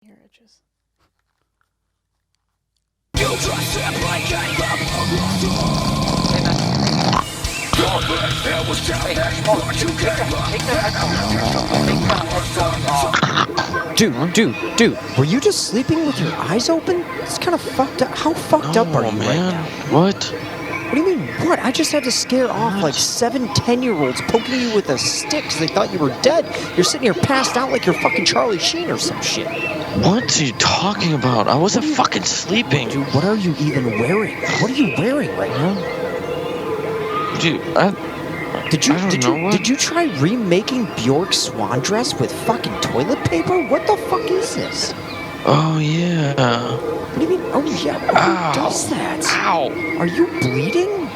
Ear itches. Dude, were you just sleeping with your eyes open? It's kind of fucked up. How fucked up are you right now? What? What do you mean, what? I just had to scare off like 7 10-year-olds poking you with a stick because they thought you were dead. You're sitting here passed out like you're fucking Charlie Sheen or some shit. What are you talking about? I wasn't fucking sleeping. Dude, what are you even wearing? What are you wearing right now? Dude, Did you try remaking Bjork's swan dress with fucking toilet paper? What the fuck is this? Oh, yeah. What do you mean? Oh yeah, who does that? Ow. Are you bleeding?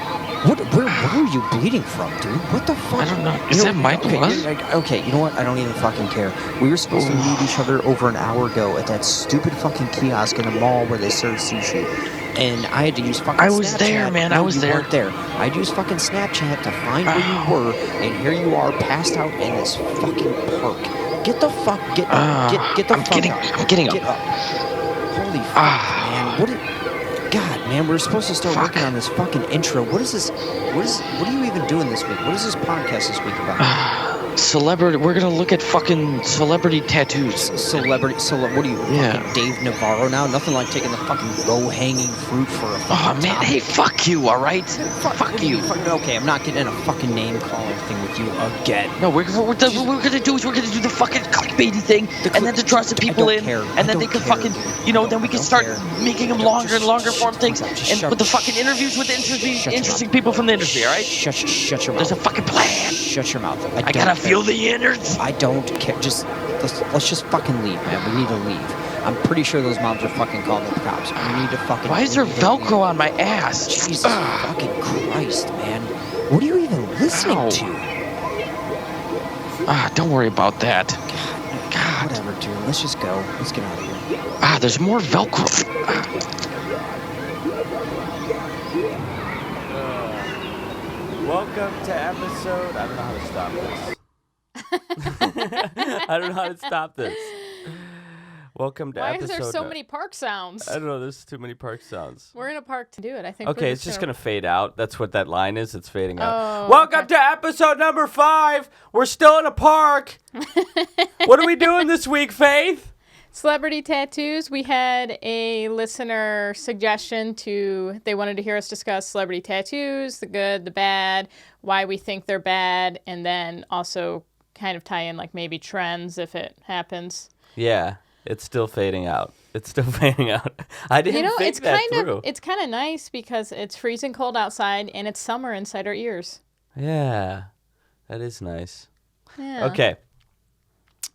Where are you bleeding from, dude? What the fuck? I don't know. Is that Mike West? Okay, you know what? I don't even fucking care. We were supposed to meet each other over an hour ago at that stupid fucking kiosk in the mall where they serve sushi. And I had to use fucking Snapchat. I was there, man. I was there. You weren't there. I had to use fucking Snapchat to find where you were, and here you are, passed out in this fucking park. Get the fuck, get up, get the fuck up. I'm getting get up. Holy fuck, man. God, man, we're supposed to start working on this fucking intro. What is this? What are you even doing this week? What is this podcast this week about? Celebrity. We're gonna look at fucking celebrity tattoos. What are you, fucking Dave Navarro now? Nothing like taking the fucking low-hanging fruit for a fucking Oh, man. topic. Hey, fuck you, all right? Fuck you. Okay, I'm not getting in a fucking name-calling thing with you again. No, what we're gonna do is we're gonna do the fucking clickbaity thing, and then to draw some people in, and then they can fucking, then we can start making them longer and longer form things, and with the fucking interviews with the interesting people from the industry, all right? Shut your mouth. There's a fucking plan. Shut your mouth. I gotta feel the innards. I don't care. Let's just fucking leave, man. We need to leave. I'm pretty sure those moms are fucking calling the cops. We need to fucking. Why is there Velcro on my ass? Jesus fucking Christ, man. What are you even listening to? Don't worry about that. God. Whatever, dude. Let's just go. Let's get out of here. There's more Velcro. Welcome to episode. I don't know how to stop this. I don't know how to stop this. Welcome to Why episode. is there so many park sounds? I don't know. There's too many park sounds. We're in a park to do it. I think. Okay, it's just gonna fade out. That's what that line is. It's fading out. Oh, Welcome to episode number 5. We're still in a park. What are we doing this week, Faith? Celebrity tattoos. We had a listener suggestion they wanted to hear us discuss celebrity tattoos, the good, the bad, why we think they're bad, and then also kind of tie in like maybe trends if it happens. Yeah, it's still fading out. I didn't think that through. It's kind of nice because it's freezing cold outside and it's summer inside our ears. Yeah, that is nice. Yeah. Okay.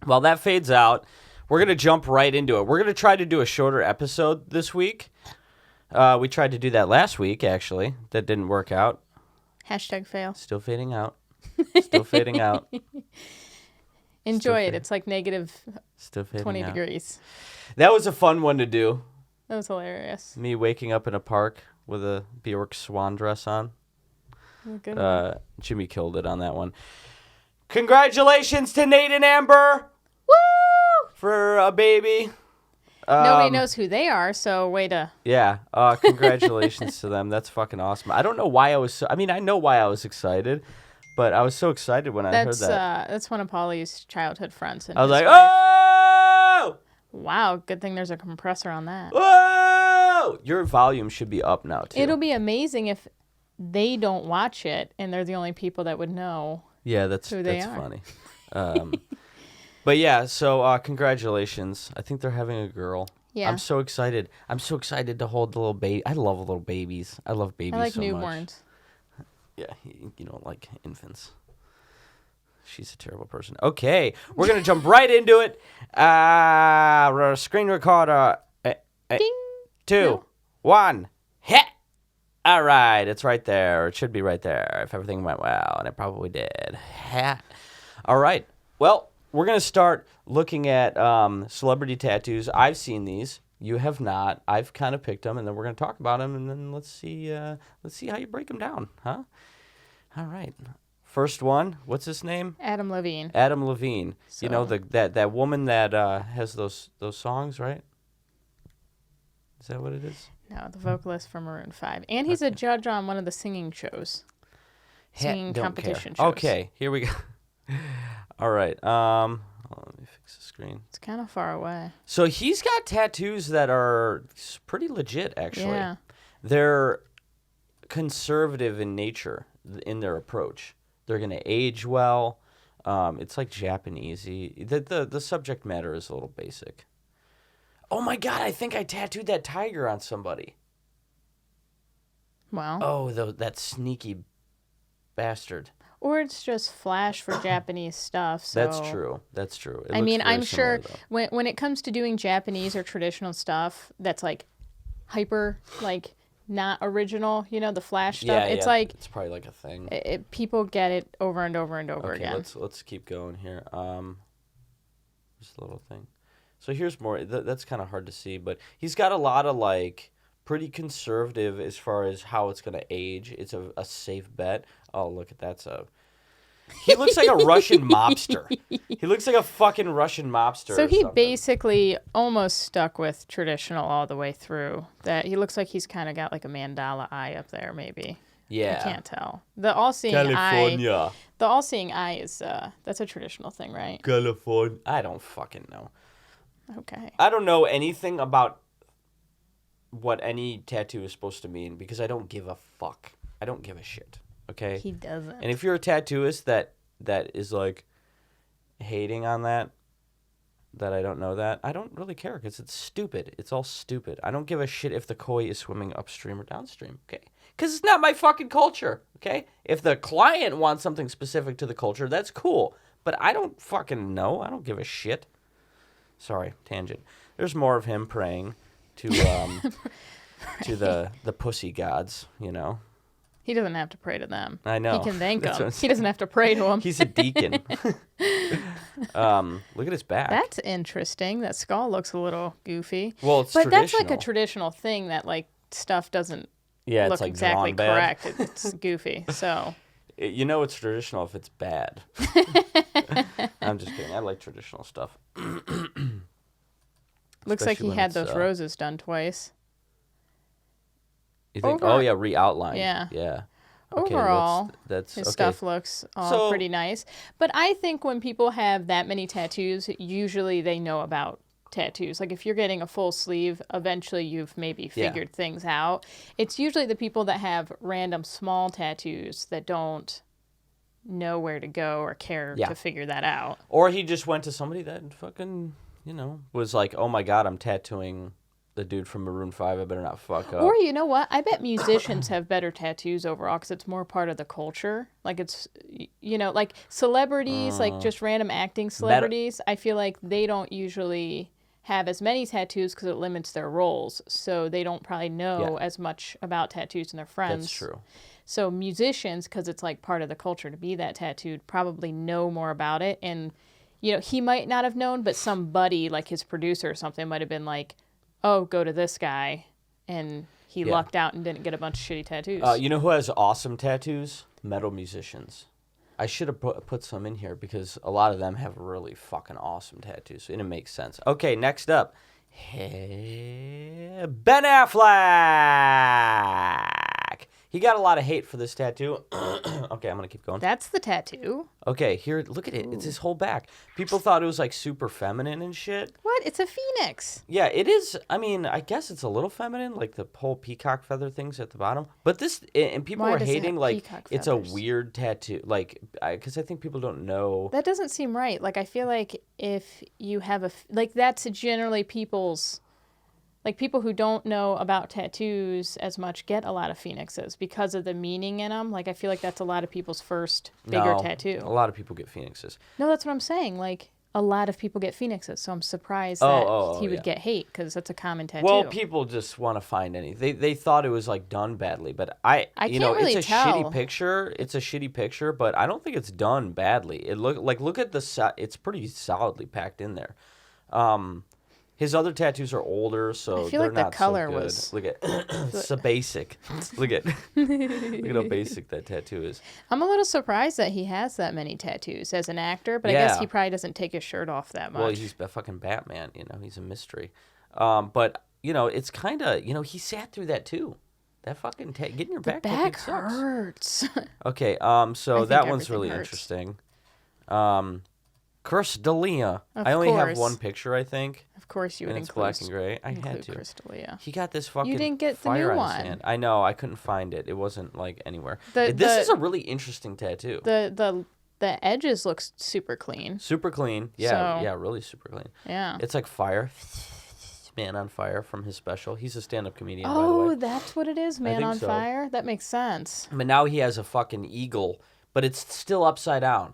While that fades out, we're going to jump right into it. We're going to try to do a shorter episode this week. We tried to do that last week, actually. That didn't work out. #fail. Still fading out. Still fading out. Enjoy it. It's like negative Still fading 20 out. degrees. That was a fun one to do. That was hilarious. Me waking up in a park with a Bjork swan dress on. Good one. Jimmy killed it on that one. Congratulations to Nate and Amber. Woo! For a baby. Nobody knows who they are, so way to... Yeah, congratulations to them. That's fucking awesome. I don't know why I was I know why I was excited, but I was so excited when I heard that. That's one of Polly's childhood friends. I was like, oh! Wow, good thing there's a compressor on that. Whoa! Your volume should be up now, too. It'll be amazing if they don't watch it and they're the only people that would know who they are. Funny. But yeah, so congratulations. I think they're having a girl. Yeah. I'm so excited. I'm so excited to hold the little baby. I love little babies. I love babies I like so newborns. much. Yeah, you don't like infants. She's a terrible person. Okay, we're going to jump right into it. Screen recorder. Ding. 2, 1, hit. All right, it's right there. It should be right there if everything went well, and it probably did. All right, well, we're going to start looking at celebrity tattoos. I've seen these. You have not. I've kind of picked them, and then we're going to talk about them, and then let's see how you break them down, huh? All right. First one, what's his name? Adam Levine. Adam Levine. So- You know that woman that has those songs, right? Is that what it is? No, the vocalist from Maroon 5. And he's a judge on one of the singing shows. Singing Don't competition care. shows. Okay, here we go. All right. Let me fix the screen. It's kind of far away. So he's got tattoos that are pretty legit, actually. Yeah. They're conservative in nature in their approach. They're going to age well. It's like Japanesey. The subject matter is a little basic. Oh my God! I think I tattooed that tiger on somebody. Well. Oh, that sneaky bastard. Or it's just flash for Japanese stuff. So That's true. That's true. It I looks mean, very I'm similar, sure though. when it comes to doing Japanese or traditional stuff that's like hyper, like not original, you know, the flash stuff. It's like it's probably like a thing. people get it over and over and over Okay, again. let's keep going here. Just a little thing. So here's more. That's kind of hard to see, but he's got a lot of like pretty conservative as far as how it's gonna age. It's a safe bet. Oh, look at that. He looks like a Russian mobster. He looks like a fucking Russian mobster. So or he something. basically almost stuck with traditional all the way through. That he looks like he's kind of got like a mandala eye up there, maybe. Yeah. I can't tell. The all-seeing eye. California. The all-seeing eye is that's a traditional thing, right? California. I don't fucking know. Okay. I don't know anything about what any tattoo is supposed to mean because I don't give a fuck. I don't give a shit. Okay? He doesn't. And if you're a tattooist that is like hating on that I don't know that, I don't really care because it's stupid. It's all stupid. I don't give a shit if the koi is swimming upstream or downstream, okay? Because it's not my fucking culture, okay? If the client wants something specific to the culture, that's cool. But I don't fucking know. I don't give a shit. Sorry, tangent. There's more of him praying to to the pussy gods, you know. He doesn't have to pray to them. I know. He can thank That's them. what I'm He doesn't have to pray to them. He's a deacon. Look at his back. That's interesting. That skull looks a little goofy. Well, it's but that's like a traditional. traditional thing that like stuff doesn't Yeah, it's look like exactly drawn bad. correct. It's goofy. So You know it's traditional if it's bad. I'm just kidding. I like traditional stuff. looks like Especially he when had it's, those roses done twice. You think? Over- Oh yeah, re-outlined. Yeah. Yeah. Okay, Overall, that's his okay. stuff looks all So- pretty nice. But I think when people have that many tattoos, usually they know about tattoos. Like if you're getting a full sleeve, eventually you've maybe Yeah. figured things out. It's usually the people that have random small tattoos that don't know where to go or care Yeah. to figure that out. Or he just went to somebody that fucking, was like, oh my God, I'm tattooing the dude from Maroon 5. I better not fuck up. Or you know what? I bet musicians have better tattoos overall because it's more part of the culture. Like it's, like celebrities, like just random acting celebrities. I feel like they don't usually have as many tattoos because it limits their roles. So they don't probably know Yeah. as much about tattoos than their friends. That's true. So musicians, because it's like part of the culture to be that tattooed, probably know more about it. And, he might not have known, but somebody like his producer or something might have been like, oh, go to this guy. And he Yeah. lucked out and didn't get a bunch of shitty tattoos. You know who has awesome tattoos? Metal musicians. I should have put some in here because a lot of them have really fucking awesome tattoos, and it makes sense. Okay, next up. Ben Affleck. He got a lot of hate for this tattoo. Okay, I'm going to keep going. That's the tattoo. Okay, here, look at it. It's his whole back. People thought it was like super feminine and shit. What? It's a phoenix. Yeah, it is. I mean, I guess it's a little feminine, like the whole peacock feather things at the bottom. But this, and people Why were does it hating, have like, peacock it's feathers? a weird tattoo. Like, because I think people don't know. That doesn't seem right. Like, I feel like if you have that's generally people's, like, people who don't know about tattoos as much get a lot of phoenixes because of the meaning in them. Like, I feel like that's a lot of people's first bigger No, tattoo. A lot of people get phoenixes. No, that's what I'm saying. Like, a lot of people get phoenixes, so I'm surprised Oh, that he would yeah. get hate because that's a common tattoo. Well, people just want to find any. They thought it was like done badly, but I can't really it's a tell. shitty picture. It's a shitty picture, but I don't think it's done badly. It look at the it's pretty solidly packed in there. His other tattoos are older, so I feel they're like the not color so good. was- Look at it's so basic. Look at how basic that tattoo is. I'm a little surprised that he has that many tattoos as an actor, but I guess Yeah. he probably doesn't take his shirt off that much. Well, he's a fucking Batman. He's a mystery. But it's kind of he sat through that too. That fucking getting your back tattooed Back sucks. hurts. Okay, so think that one's everything really hurts. interesting. Chris D'Elia. Of I only have course. one picture, I think, Of course, you would and it's include, black and gray. I had include to. Chris D'Elia. He got this fucking didn't get the fire new on his one. hand. I know. I couldn't find it. It wasn't like anywhere. The- This the- is a really interesting tattoo. The edges look super clean. Super clean. Yeah, So- yeah, really super clean. Yeah. It's like fire. Man on Fire from his special. He's a stand-up comedian, by the Oh, way. that's what it is, Man think on so. Fire. That makes sense. But now he has a fucking eagle, but it's still upside down.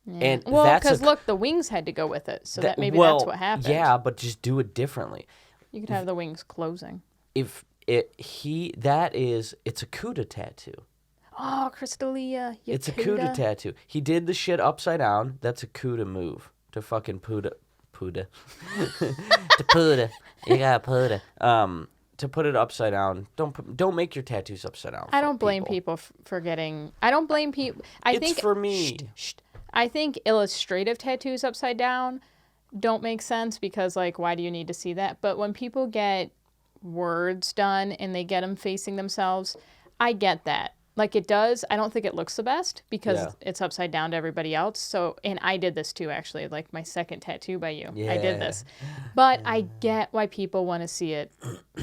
Yeah. And well, that's because a- look, the wings had to go with it, so that maybe well, that's what happened. Yeah, but just do it differently. You could have the wings closing. It's a Cuda tattoo. Oh, Chris D'Elia, you It's a Cuda tattoo. He did the shit upside down. That's a Cuda move to fucking Puda. to Puda. You got Puda. To put it upside down. Don't make your tattoos upside down. I don't blame people for getting. I don't blame people. I It's think for me. I think illustrative tattoos upside down don't make sense because, like, why do you need to see that? But when people get words done and they get them facing themselves, I get that. Like, it does. I don't think it looks the best because Yeah. it's upside down to everybody else. So, and I did this too, actually, like my second tattoo by you. I Yeah. did this. But I get why people want to see it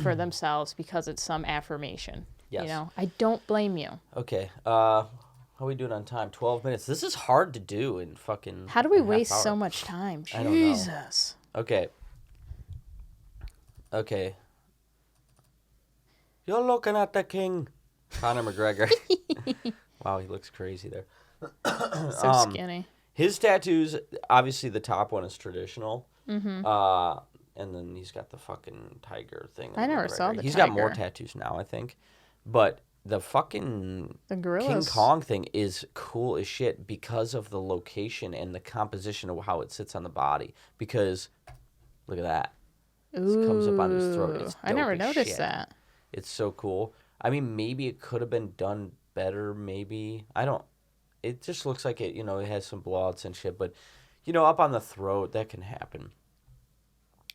for themselves because it's some affirmation. Yes. You know, I don't blame you. Okay. How are we doing on time? 12 minutes. This is hard to do in fucking. How do we a half waste hour. so much time? I don't know. Jesus. Okay. You're looking at the king. Conor McGregor. Wow, he looks crazy there. So skinny. His tattoos, obviously the top one is traditional. Mm-hmm. And then he's got the fucking tiger thing. I on never McGregor. saw the He's got more tiger. tattoos now, I think. But the fucking The King gorillas. Kong thing is cool as shit because of the location and the composition of how it sits on the body. Because, look at that. It comes up on his throat. It's I never dope as noticed shit. that. It's so cool. I mean, maybe it could have been done better, maybe. I don't... It just looks like it, it has some blowouts and shit. But, up on the throat, that can happen.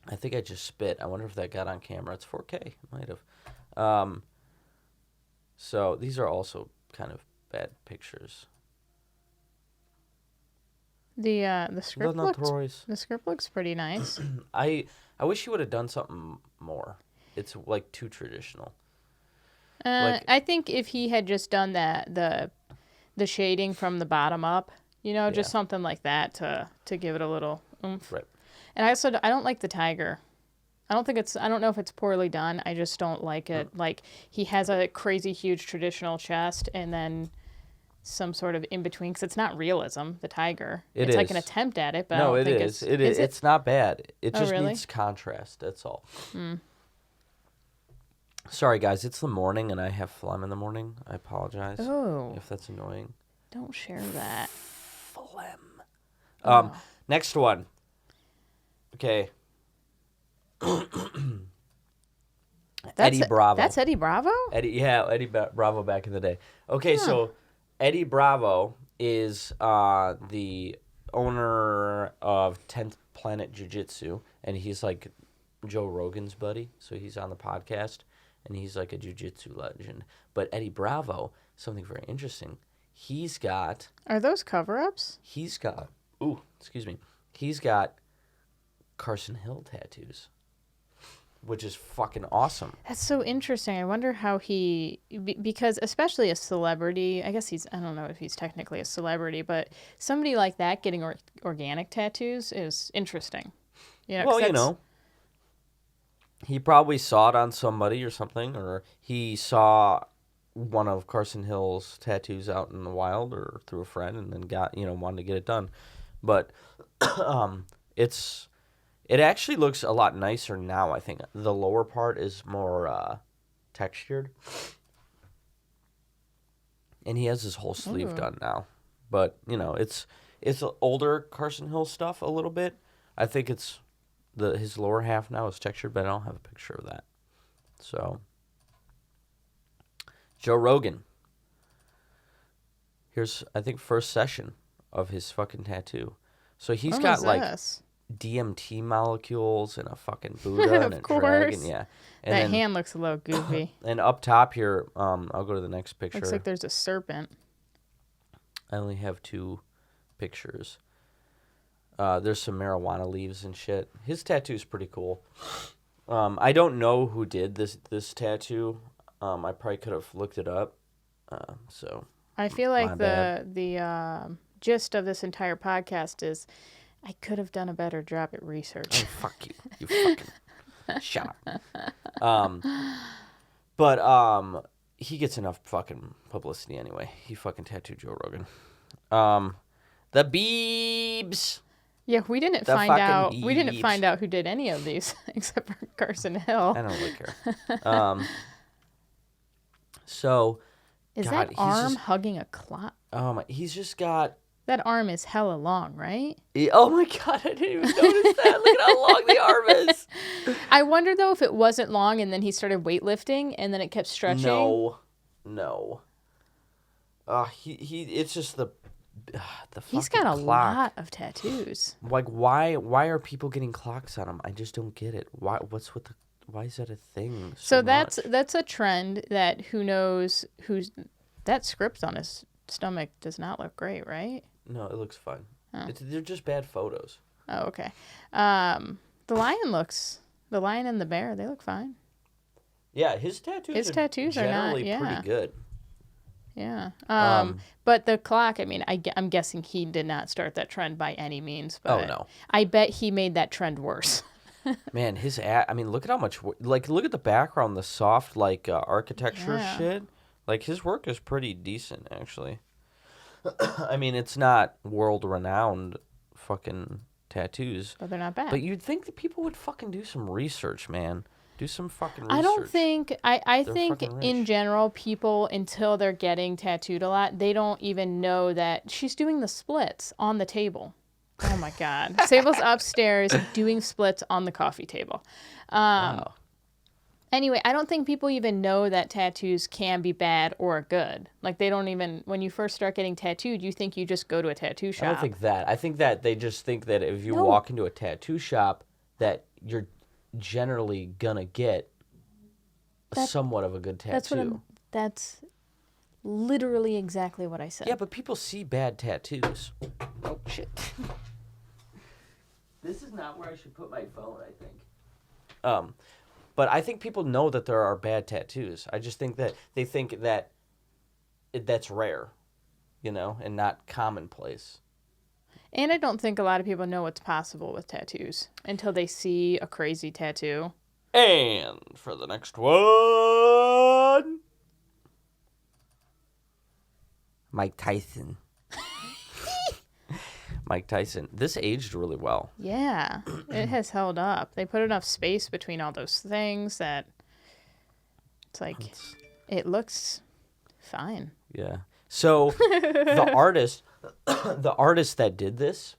I think I just spit. I wonder if that got on camera. It's 4K. It might have. So, these are also kind of bad pictures. The script The looks notorious. the script looks pretty nice. I wish he would have done something more. It's, like, too traditional. Like- I think if he had just done the shading from the bottom up, just Yeah. something like that to give it a little oomph. Right. And I don't like the tiger. I don't know if it's poorly done. I just don't like it. Like, he has a crazy huge traditional chest and then some sort of in between, because it's not realism, the tiger. It's like an is. attempt at it, but I No, don't it think is. it's... It is. It's not bad. It Oh, just really? needs contrast. That's all. Sorry, guys. It's the morning, and I have phlegm in the morning. I apologize Oh, if that's annoying. don't share that. Phlegm. Next one. Okay. Eddie Bravo. That's Eddie Bravo? Eddie Bravo back in the day. Okay, so Eddie Bravo is the owner of 10th Planet Jiu-Jitsu, and he's like Joe Rogan's buddy, so he's on the podcast, and he's like a jiu-jitsu legend. But Eddie Bravo, something very interesting, he's got Are those cover-ups? He's got Carson Hill tattoos, which is fucking awesome. That's so interesting. I wonder how because especially a celebrity, I guess I don't know if he's technically a celebrity, but somebody like that getting organic tattoos is interesting. Yeah, Well, he probably saw it on somebody or something, or he saw one of Carson Hill's tattoos out in the wild or through a friend and then wanted to get it done. But it actually looks a lot nicer now, I think. The lower part is more textured. And he has his whole sleeve done now. But, it's older Carson Hill stuff a little bit. I think it's his lower half now is textured, but I don't have a picture of that. So, Joe Rogan. Here's, I think, first session of his fucking tattoo. So he's What got was like this? DMT molecules and a fucking Buddha and a course. dragon. Yeah. And That then, hand looks a little goofy. and up top here, I'll go to the next picture. Looks like there's a serpent. I only have 2 pictures. There's some marijuana leaves and shit. His tattoo's pretty cool. I don't know who did this tattoo. I probably could have looked it up. So I feel My like bad. the gist of this entire podcast is I could have done a better job at research. oh, fuck you. You fucking shut up. But he gets enough fucking publicity anyway. He fucking tattooed Joe Rogan. The Biebs. Yeah, we didn't The find fucking out. We didn't Biebs. find out who did any of these except for Carson Hill. I don't really care. So, Is God, that he's arm just- hugging a clock? he's just got. That arm is hella long, right? Oh my God, I didn't even notice that. Look at how long the arm is. I wonder though if it wasn't long and then he started weightlifting and then it kept stretching. No. It's just the He's fucking got a clock. lot of tattoos. Like, why are people getting clocks on them? I just don't get it. Why is that a thing? So much? that's a trend that who knows who's that script on his stomach does not look great, right? No, it looks fine. Oh. They're just bad photos. Oh, okay. The lion and the bear, they look fine. Yeah, his tattoos are generally yeah. pretty good. Yeah. But the clock, I mean, I'm guessing he did not start that trend by any means. But no. I bet he made that trend worse. Man, I mean, look at how much, like, look at the background, the soft, like, architecture Yeah. shit. Like, his work is pretty decent, actually. I mean, it's not world-renowned fucking tattoos. But they're not bad. But you'd think that people would fucking do some research, man. Do some fucking research. I don't think I They're think fucking in rich. general people until they're getting tattooed a lot, they don't even know that she's doing the splits on the table. Oh my god. Sable's upstairs doing splits on the coffee table. Wow. Anyway, I don't think people even know that tattoos can be bad or good. Like they don't even when you first start getting tattooed, you think you just go to a tattoo shop. I don't think that. I think that they just think that if you No. walk into a tattoo shop, that you're generally gonna get somewhat of a good tattoo. That's literally exactly what I said. Yeah, but people see bad tattoos. Oh shit. This is not where I should put my phone, I think. But I think people know that there are bad tattoos. I just think that they think that that's rare, and not commonplace. And I don't think a lot of people know what's possible with tattoos until they see a crazy tattoo. And for the next one, Mike Tyson. Mike Tyson. This aged really well. Yeah, it has held up. They put enough space between all those things that it's like it looks fine. Yeah. So the artist that did this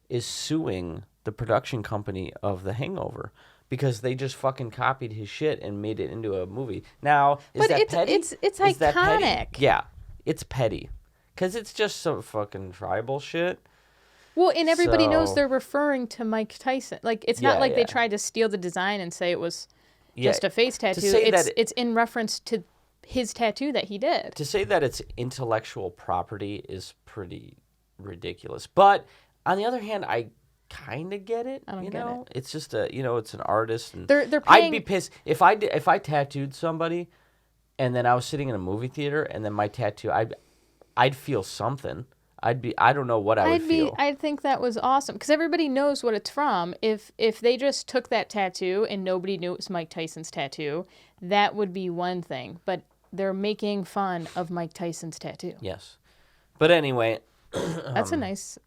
is suing the production company of The Hangover because they just fucking copied his shit and made it into a movie. Now, is But that it's- petty? it's Is that petty? iconic. Yeah, it's petty because it's just some fucking tribal shit. Well, and everybody knows So- they're referring to Mike Tyson. Like it's not Yeah, like they yeah. tried to steal the design and say it was Yeah, just a face tattoo. say that It's in reference to his tattoo that he did. to say that it's intellectual property is pretty ridiculous. But on the other hand, I kind of get it. I don't you get know, it's just it's an artist, and They're I'd be paying- pissed if I tattooed somebody, and then I was sitting in a movie theater, and then my tattoo, I'd feel something. I don't know what I would feel. I'd think that was awesome because everybody knows what it's from. If they just took that tattoo and nobody knew it was Mike Tyson's tattoo, that would be one thing. But they're making fun of Mike Tyson's tattoo. Yes, but anyway, It's a nice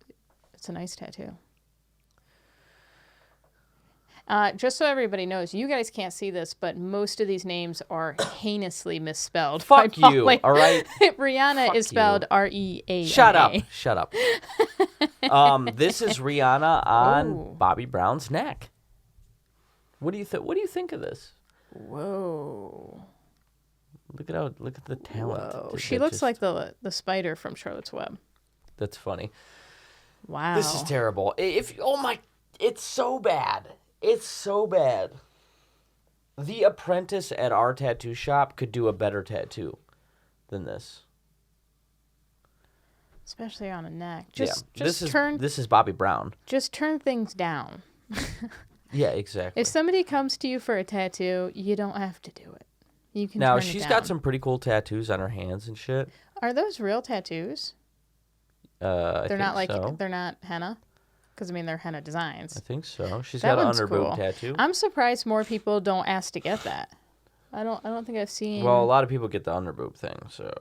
tattoo. Just so everybody knows, you guys can't see this, but most of these names are heinously misspelled. by fuck you. Pauline. All right. Rihanna Fuck is spelled R-E-A-N-A. Shut up. Shut up. This is Rihanna on Oh. Bobby Brown's neck. What do you think? What do you think of this? Whoa. Look at the talent. Whoa. that- She that looks just- like the spider from Charlotte's Web. That's funny. Wow. This is terrible. It's so bad. It's so bad. The apprentice at our tattoo shop could do a better tattoo than this. Especially on a neck. This Just is Bobby Brown. just turn things down. Yeah, exactly. If somebody comes to you for a tattoo, you don't have to do it. You can Now turn it she's down. got some pretty cool tattoos on her hands and shit. Are those real tattoos? They're not like so. they're not henna, because I mean they're henna designs. I think so. She's That got an one's under cool. boob tattoo. I'm surprised more people don't ask to get that. I don't think I've seen. Well, a lot of people get the under boob thing, so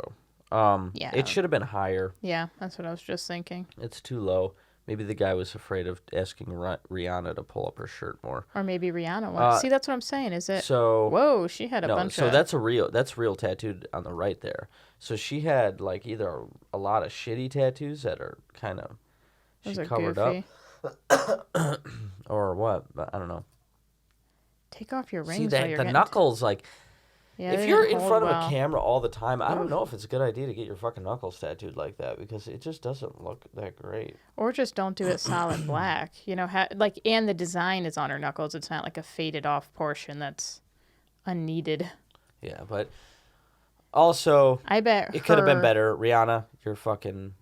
Yeah. it should have been higher. Yeah, that's what I was just thinking. It's too low. Maybe the guy was afraid of asking Rihanna to pull up her shirt more. Or maybe Rihanna wants. See, that's what I'm saying. Is it? So Whoa, she had a no, bunch so of. that's real tattooed on the right there. So she had like either a lot of shitty tattoos that are kind of Those she are covered goofy. up, or what? But I don't know. Take off your rings See while that you're the getting knuckles like. Yeah, If they you're didn't in hold front of well. a camera all the time, I don't Oof. know if it's a good idea to get your fucking knuckles tattooed like that because it just doesn't look that great. Or just don't do it solid black. You know, and the design is on her knuckles. It's not like a faded off portion that's unneeded. Yeah, but also I bet it could have been her- better. Rihanna, you're fucking.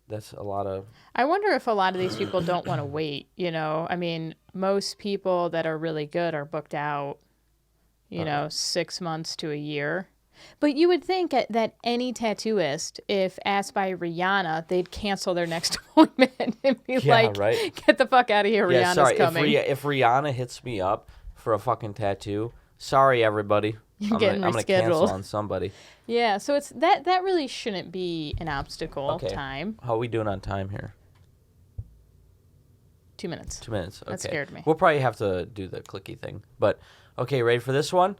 That's a lot of. I wonder if a lot of these people don't want to wait. You know, I mean, most people that are really good are booked out. You know, 6 months to a year. But you would think that any tattooist, if asked by Rihanna, they'd cancel their next appointment and be Yeah, like, right. "Get the fuck out of here, Yeah, Rihanna's sorry. coming." If Rihanna hits me up for a fucking tattoo, sorry everybody. You're I'm getting gonna cancel rescheduled. on somebody. Yeah, so it's that really shouldn't be an obstacle. Okay. Time. How are we doing on time here? 2 minutes. 2 minutes. Okay. That scared me. We'll probably have to do the clicky thing. But, okay, ready for this one?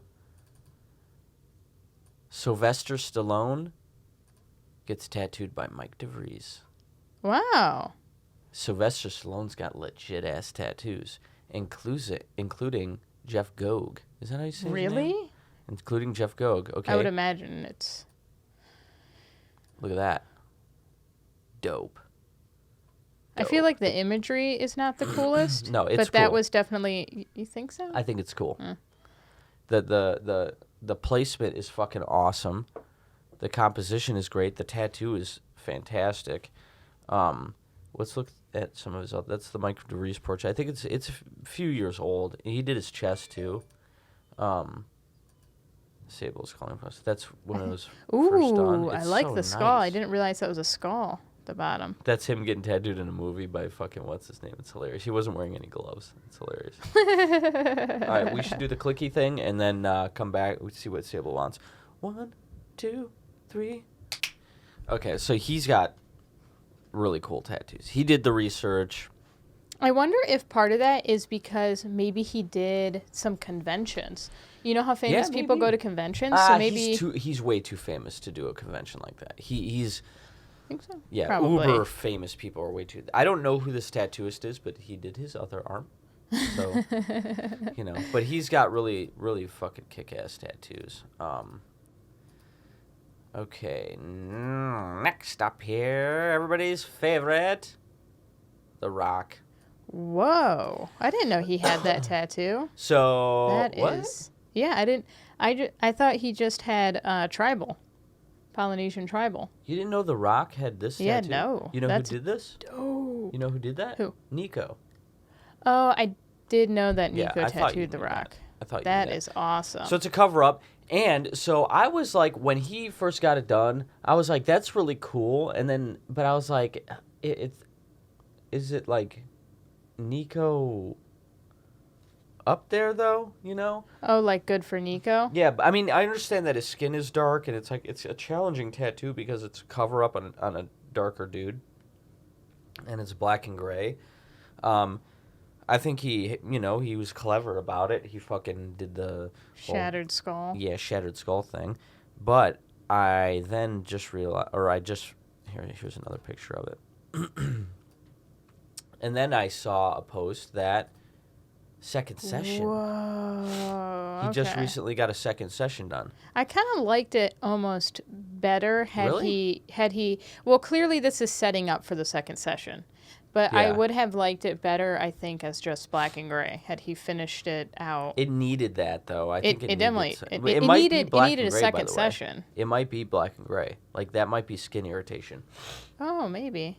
Sylvester Stallone gets tattooed by Mike DeVries. Wow. Sylvester Stallone's got legit-ass tattoos, including Jeff Gogue. Is that how you say his name? Really? Including Jeff Gogue. Okay. I would imagine it's. Look at that. Dope. I feel like the imagery is not the coolest. No, it's but that cool. was definitely. You think so? I think it's cool. The placement is fucking awesome. The composition is great. The tattoo is fantastic. Let's look at some of his other. That's the Mike DeVries portrait. I think it's a few years old. He did his chest too. Sable's calling for us. That's when it was first done. Ooh, I It's like so the skull. I nice. didn't realize that was a skull at the bottom. That's him getting tattooed in a movie by fucking what's his name? It's hilarious. He wasn't wearing any gloves. It's hilarious. All right, we should do the clicky thing and then come back. We see what Sable wants. 1, 2, 3. Okay, so he's got really cool tattoos. He did the research. I wonder if part of that is because maybe he did some conventions. You know how famous people maybe. go to conventions? So maybe. He's way too famous to do a convention like that. He's I think so. yeah, Probably. uber famous people are way too. I don't know who this tattooist is, but he did his other arm. So, you know, but he's got really, really fucking kick-ass tattoos. Okay, next up here, everybody's favorite, The Rock. Whoa. I didn't know he had that tattoo. So, That is. what? Yeah, I didn't. I thought he just had tribal. Polynesian tribal. You didn't know The Rock had this Yeah, tattoo? no, You know that's- who did this? Oh. You know who did that? Who? Nico. Oh, I did know that Yeah, Nico I thought you tattooed The knew that. Rock. I thought you knew That that. is awesome. So it's a cover up. And so I was like, when he first got it done, I was like, that's really cool. And then, but I was like, is it like Nico up there though? You know? Oh, like good for Nico? Yeah, but I mean, I understand that his skin is dark and it's like, it's a challenging tattoo because it's a cover up on a darker dude. And it's black and gray. I think he was clever about it. He fucking did the whole- Shattered skull. Yeah, shattered skull thing. But I then just realized, here's another picture of it. And then I saw a post that second session. Whoa. He just okay. recently got a second session done. I kind of liked it almost better had Really? he. Well, clearly this is setting up for the second session, but I Yeah. would have liked it better. I think as just Black and Gray had he finished it out. It needed that though. I think It definitely needed, it might be needed Black a and Gray, by second the way. session. It might be Black and Gray. Like that might be skin irritation. Oh, maybe.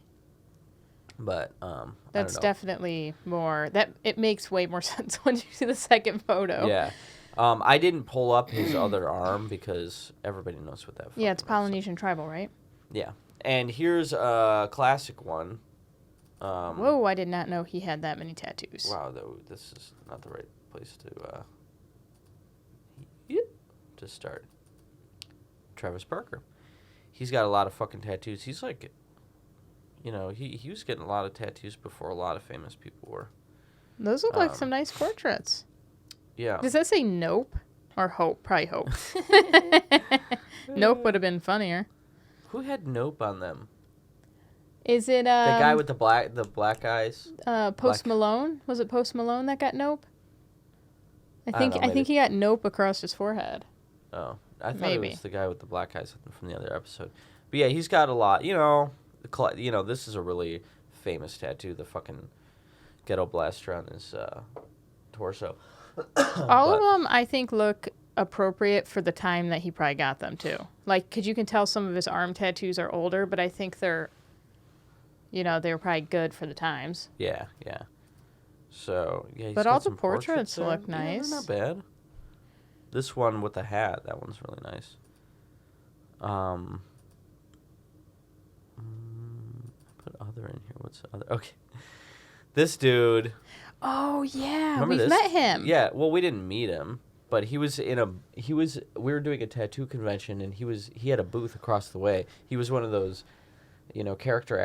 But That's I don't know. definitely more. That it makes way more sense when you see the second photo. Yeah. I didn't pull up his other arm because everybody knows what that. Yeah, it's fucking is. Polynesian tribal, right? Yeah, and here's a classic one. Whoa, I did not know he had that many tattoos. Wow, though this is not the right place to start. Travis Barker. He's got a lot of fucking tattoos. He's like, you know, he was getting a lot of tattoos before a lot of famous people were. Those look like some nice portraits. Yeah. Does that say Nope or Hope? Probably Hope. Nope would have been funnier. Who had Nope on them? Is it The guy with the black eyes. Post black- Malone? Was it Post Malone that got Nope? I don't think know, I think maybe. he got Nope across his forehead. Oh, I thought Maybe. it was the guy with the black eyes from the other episode. But yeah, he's got a lot. You know, this is a really famous tattoo. The fucking ghetto blaster on his torso. All of them, I think, look appropriate for the time that he probably got them too. Like, cause you can tell some of his arm tattoos are older, but I think they're, they were probably good for the times. Yeah, yeah. So yeah, he's But got all the some portraits there. look Yeah, they're nice. not bad. This one with the hat, that one's really nice. I put other in here. What's the other? Okay, this dude. Oh yeah, Remember we've this? met him. Yeah, well, we didn't meet him, but we were doing a tattoo convention, and he had a booth across the way. He was one of those, character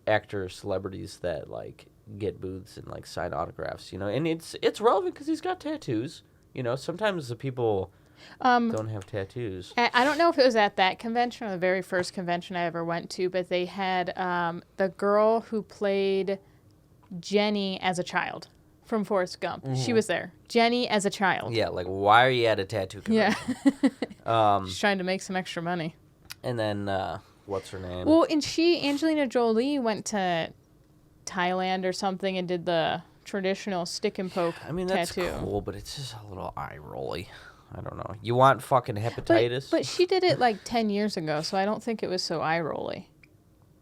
actor celebrities that like get booths and like sign autographs, and it's relevant because he's got tattoos. Sometimes the people don't have tattoos. I don't know if it was at that convention or the very first convention I ever went to, but they had the girl who played Jenny as a child from Forrest Gump. She was there. Jenny as a child. Yeah, like why are you at a tattoo Yeah. convention? She's trying to make some extra money. And then what's her name? Well, and Angelina Jolie, went to Thailand or something and did the traditional stick and poke I mean, that's tattoo. cool, but it's just a little eye rolly. I don't know. You want fucking hepatitis? But she did it like 10 years ago, so I don't think it was so eye rolly.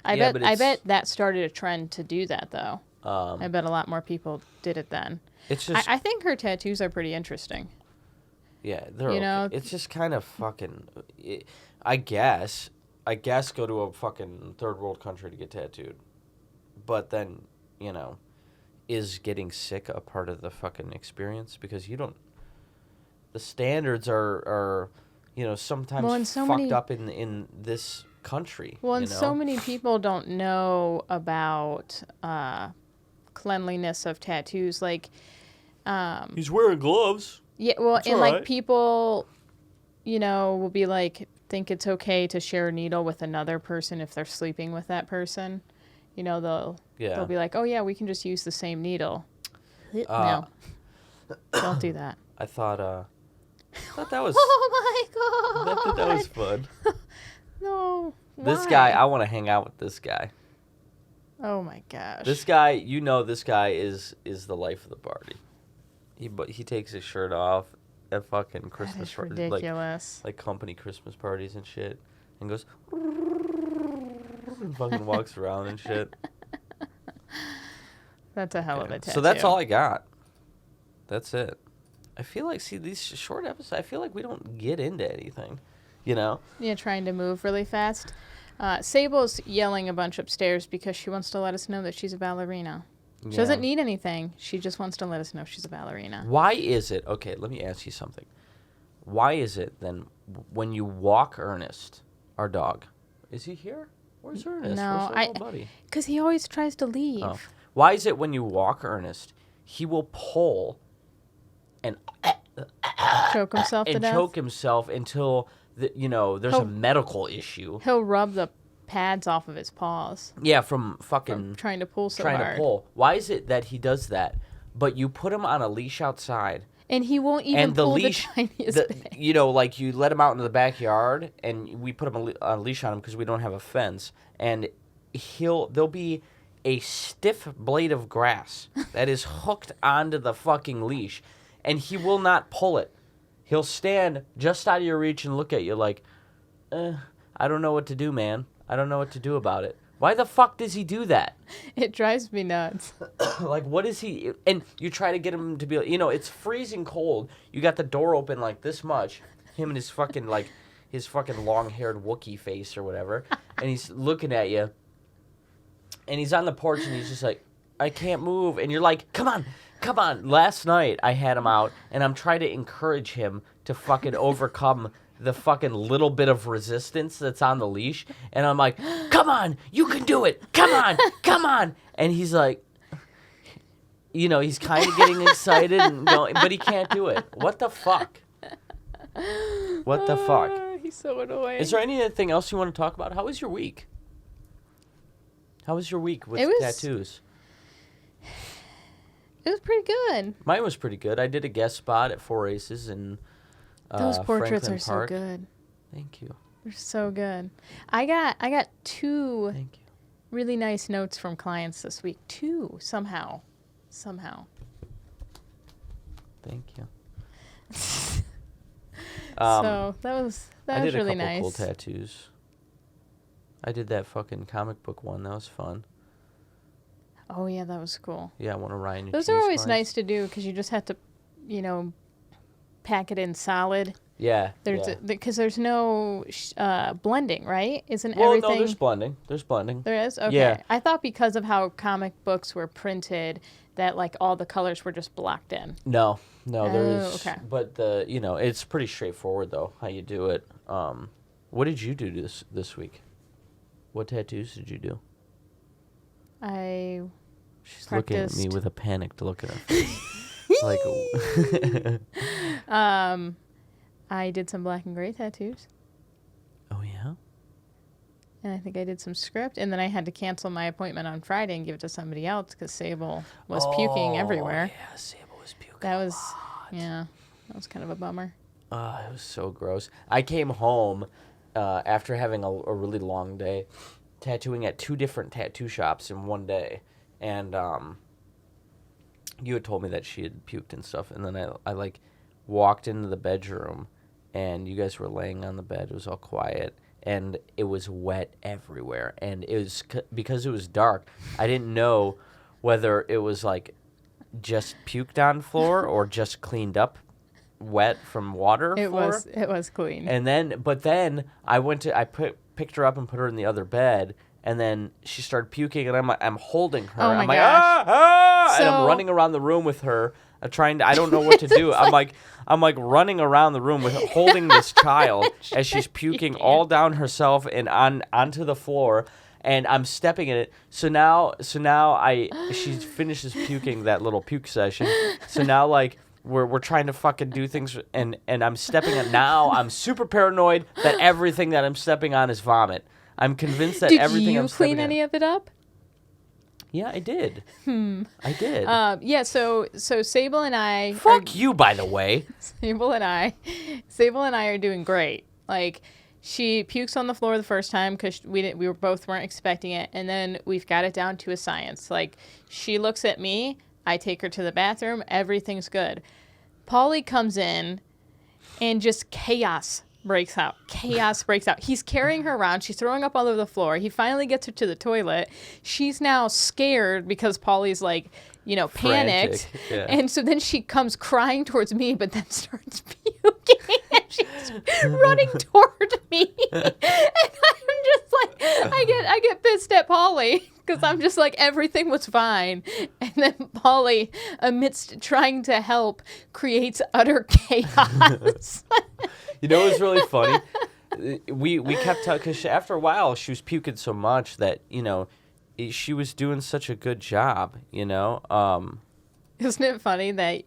I Yeah, but bet it's- that started a trend to do that though. I bet a lot more people did it then. It's just I think her tattoos are pretty interesting. yeah, they're you okay. know- It's just kind of fucking. I guess go to a fucking third world country to get tattooed, but then is getting sick a part of the fucking experience because you don't. The standards are sometimes Well, and so fucked many- up in this country. Well, and you so know? many people don't know about cleanliness of tattoos. Like, He's wearing gloves. yeah, well, It's and all like right. people, will be like, think it's okay to share a needle with another person if they're sleeping with that person. They'll be like, oh yeah, we can just use the same needle. No, don't do that. I thought that was Oh my god! that was fun. No. This why? guy, I want to hang out with this guy. Oh my gosh. This guy, this guy is the life of the party. He takes his shirt off at fucking That Christmas is parties, ridiculous. like company Christmas parties and shit, and goes and fucking walks around and shit. That's a hell of a Yeah. tattoo. So that's all I got. That's it. I feel like these short episodes. I feel like we don't get into anything. Yeah, trying to move really fast. Sable's yelling a bunch upstairs because she wants to let us know that she's a ballerina. She doesn't need anything. She just wants to let us know she's a ballerina. Why is it? Okay, let me ask you something. Why is it then when you walk Ernest, our dog, is he here? Where's Ernest? No, Where's our little buddy? Because he always tries to leave. Oh. Why is it when you walk Ernest, he will pull and Choke himself to death. choke himself until there's a medical issue? He'll rub the pads off of his paws Yeah, from fucking from trying to pull so trying hard. to pull. Why is it that he does that but you put him on a leash outside. And he won't even And the pull leash, the tiniest bit. you know, like you let him out into the backyard, and we put him on a leash on him because we don't have a fence, and there'll be a stiff blade of grass that is hooked onto the fucking leash, and he will not pull it. He'll stand just out of your reach and look at you like, I don't know what to do, man. I don't know what to do about it. Why the fuck does he do that? It drives me nuts. Like, what is he? And you try to get him to be, you know, it's freezing cold. You got the door open like this much. Him and his fucking, long-haired Wookiee face or whatever. And he's looking at you. And he's on the porch and he's just like, I can't move. And you're like, come on. Last night I had him out and I'm trying to encourage him to fucking overcome the fucking little bit of resistance that's on the leash. And I'm like, come on, you can do it. Come on. And he's like, you know, he's kind of getting excited, and but he can't do it. What the fuck? He's so annoying. Is there anything else you want to talk about? How was your week? How was your week with tattoos? It was pretty good. Mine was pretty good. I did a guest spot at Four Aces in Those portraits Franklin are Park. so good. Thank you. They're so good. I got 2 Thank you. really nice notes from clients this week. 2 somehow. Thank you. So that was really nice. I did a couple cool tattoos. I did that fucking comic book one. That was fun. Oh yeah, that was cool. Yeah, one of Ryan. Those are always nice to do because you just have to, you know, pack it in solid. Yeah. Because there's no blending, right? Isn't well, everything? no, there's blending. There is? Okay. Yeah. I thought because of how comic books were printed that like all the colors were just blocked in. No, there's. Okay. But it's pretty straightforward though how you do it. What did you do this week? What tattoos did you do? She's looking at me with a panicked look at her face. Like, I did some black and gray tattoos. oh yeah. And I think I did some script, and then I had to cancel my appointment on Friday and give it to somebody else because Sable was puking everywhere. Yeah, Sable was puking. That was kind of a bummer. It was so gross. I came home after having a really long day, tattooing at 2 different tattoo shops in one day, and you had told me that she had puked and stuff, and then I like walked into the bedroom, and you guys were laying on the bed. It was all quiet, and it was wet everywhere, and it was because it was dark. I didn't know whether it was like just puked on floor or just cleaned up wet from water. It was clean. And then I picked her up and put her in the other bed, and then she started puking, and I'm holding her. Oh my I'm like, gosh. and I'm running around the room with her, I don't know what to do. I'm like running around the room with holding this child as she's puking all down herself and onto the floor, and I'm stepping in it. So now she finishes puking that little puke session. So now like we're trying to fucking do things, and I'm stepping on. Now I'm super paranoid that everything that I'm stepping on is vomit. I'm convinced that everything I'm stepping on. Did you clean any of it up? Yeah, I did. I did. Yeah, so Sable and I... Fuck you, by the way. Sable and I are doing great. Like, she pukes on the floor the first time because we weren't expecting it, and then we've got it down to a science. Like, she looks at me, I take her to the bathroom, everything's good. Paulie comes in, and just chaos breaks out. He's carrying her around. She's throwing up all over the floor. He finally gets her to the toilet. She's now scared because Paulie's like, panicked. Yeah. And so then she comes crying towards me, but then starts puking. And she's running toward me. And I'm just like, I get pissed at Paulie because I'm just like, everything was fine. And then Paulie, amidst trying to help, creates utter chaos. You know what was really funny? We kept telling, because after a while she was puking so much that, she was doing such a good job, Isn't it funny that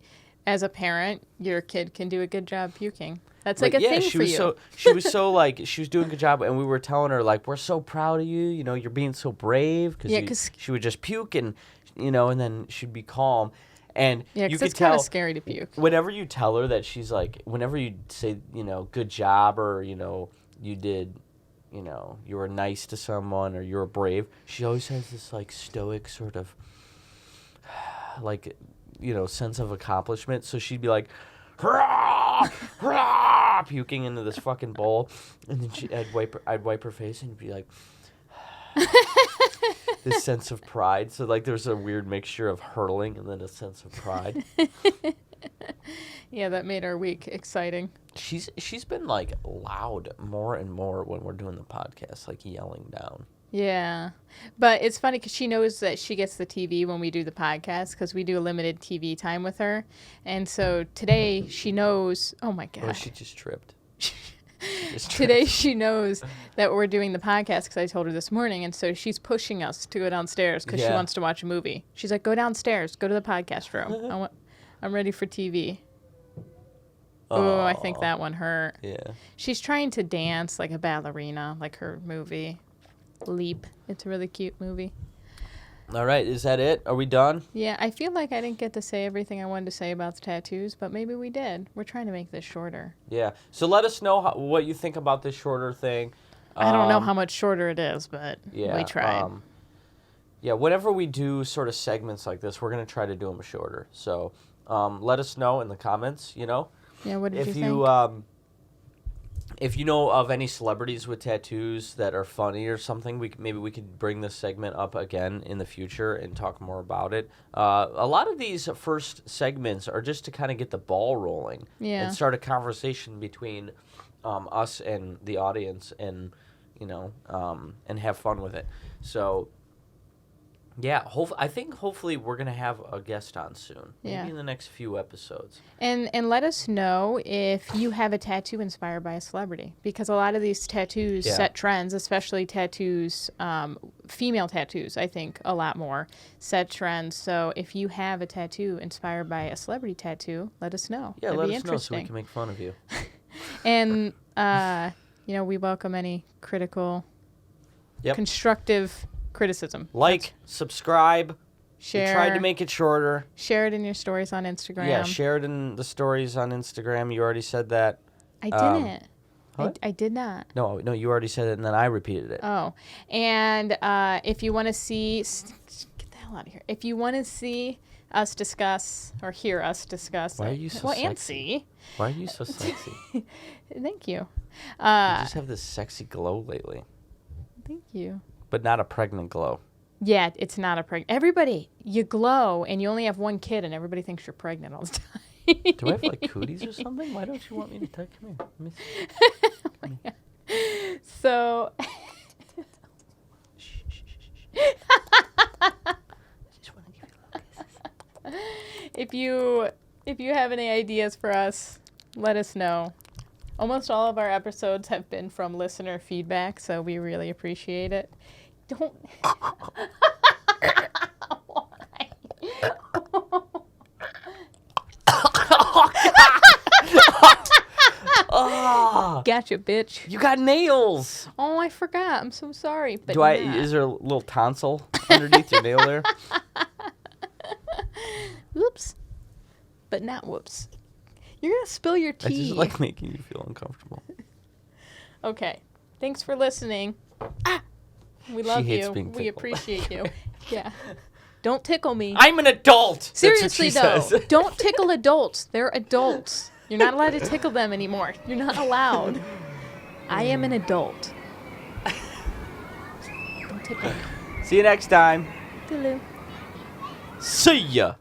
as a parent, your kid can do a good job puking? That's like a thing for you. She was so like, she was doing a good job, and we were telling her like, we're so proud of you, you're being so brave, because she would just puke and, and then she'd be calm. And Yeah, you because could it's kind tell of scary to puke. whenever you tell her that she's like, whenever you say, good job, or, you did, you were nice to someone, or you were brave, she always has this, like, stoic sort of, like, sense of accomplishment. So she'd be like, hurrah, hurrah, puking into this fucking bowl. And then I'd wipe her face and be like, this sense of pride. So, like, there's a weird mixture of hurtling and then a sense of pride. Yeah, that made our week exciting. She's been, like, loud more and more when we're doing the podcast, like, yelling down. Yeah. But it's funny because she knows that she gets the TV when we do the podcast because we do a limited TV time with her. And so today she knows, oh my God. Oh, she just tripped. Today she knows that we're doing the podcast because I told her this morning. And so she's pushing us to go downstairs because she Yeah. wants to watch a movie. She's like, go downstairs, go to the podcast room. I'm ready for TV. Oh, I think that one hurt. Yeah. She's trying to dance like a ballerina, like her movie Leap. It's a really cute movie. All right, is that it? Are we done? Yeah, I feel like I didn't get to say everything I wanted to say about the tattoos, but maybe we did. We're trying to make this shorter. Yeah. So let us know what you think about this shorter thing. I don't know how much shorter it is, but Yeah, we tried. Whenever we do sort of segments like this, we're going to try to do them shorter. So let us know in the comments, Yeah, what did if you you think? if you know of any celebrities with tattoos that are funny or something, maybe we could bring this segment up again in the future and talk more about it. A lot of these first segments are just to kind of get the ball rolling Yeah. and start a conversation between us and the audience, and and have fun with it. So. Yeah, I think hopefully we're going to have a guest on soon. Maybe Yeah. in the next few episodes. And let us know if you have a tattoo inspired by a celebrity, because a lot of these tattoos Yeah. set trends, especially tattoos, female tattoos, I think a lot more set trends. So if you have a tattoo inspired by a celebrity tattoo, let us know. Yeah, That'd let be us know so we interesting. can make fun of you. And we welcome any critical, Yep. constructive criticism. Like, subscribe. Share. We tried to make it shorter. Share it in your stories on Instagram. Yeah, share it in the stories on Instagram. You already said that. I didn't. what? I did not. No, you already said it, and then I repeated it. Oh, and if you want to see, get the hell out of here. If you want to see us discuss or hear us discuss, Why are you so and sexy? see. Why are you so sexy? You Thank you. just have this sexy glow lately, Thank you. but not a pregnant glow. Yeah, it's not a pregnant. Everybody, you glow, and you only have one kid, and everybody thinks you're pregnant all the time. Do I have, like, cooties or something? Why don't you want me to touch? Come here. Let me see. So, if you have any ideas for us, let us know. Almost all of our episodes have been from listener feedback, so we really appreciate it. Don't. Oh, Gotcha, bitch. you got nails. Oh, I forgot. I'm so sorry. But Is there a little tonsil underneath your nail there? Whoops. But not whoops. You're going to spill your I tea. just like making you feel uncomfortable. Okay. Thanks for listening. We love hates you. being We tickled. appreciate you. Yeah. Don't tickle me. I'm an adult. Seriously, That's what she though, says. don't tickle adults. They're adults. You're not allowed to tickle them anymore. You're not allowed. I am an adult. Don't tickle me. See you next time. Toodaloo. See ya.